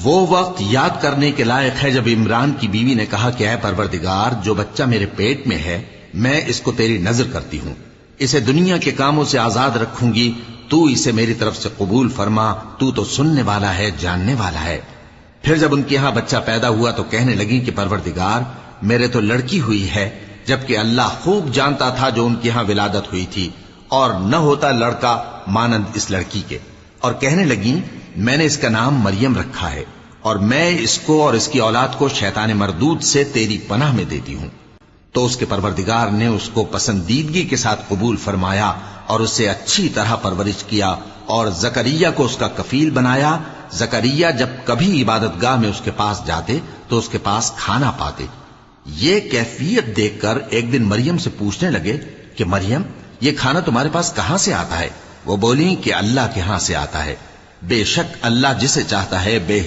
وہ وقت یاد کرنے کے لائق ہے جب عمران کی بیوی نے کہا کہ اے پروردگار، جو بچہ میرے پیٹ میں ہے میں اس کو تیری نذر کرتی ہوں، اسے دنیا کے کاموں سے آزاد رکھوں گی، تو اسے میری طرف سے قبول فرما، تو سننے والا ہے، جاننے والا ہے۔ پھر جب ان کے ہاں بچہ پیدا ہوا تو کہنے لگی کہ پروردگار، میرے تو لڑکی ہوئی ہے، جبکہ اللہ خوب جانتا تھا جو ان کے ہاں ولادت ہوئی تھی، اور نہ ہوتا لڑکا مانند اس لڑکی کے۔ اور کہنے لگیں میں نے اس کا نام مریم رکھا ہے، اور میں اس کو اور اس کی اولاد کو شیطان مردود سے تیری پناہ میں دیتی ہوں۔ تو اس کے پروردگار نے اس کو پسندیدگی کے ساتھ قبول فرمایا اور اسے اچھی طرح پرورش کیا، اور زکریا کو اس کا کفیل بنایا۔ زکریا جب کبھی عبادت گاہ میں اس کے پاس جاتے تو اس کے پاس کھانا پاتے۔ یہ کیفیت دیکھ کر ایک دن مریم سے پوچھنے لگے کہ مریم، یہ کھانا تمہارے پاس کہاں سے آتا ہے؟ وہ بولی کہ اللہ کے ہاں سے آتا ہے، بے شک اللہ جسے چاہتا ہے بے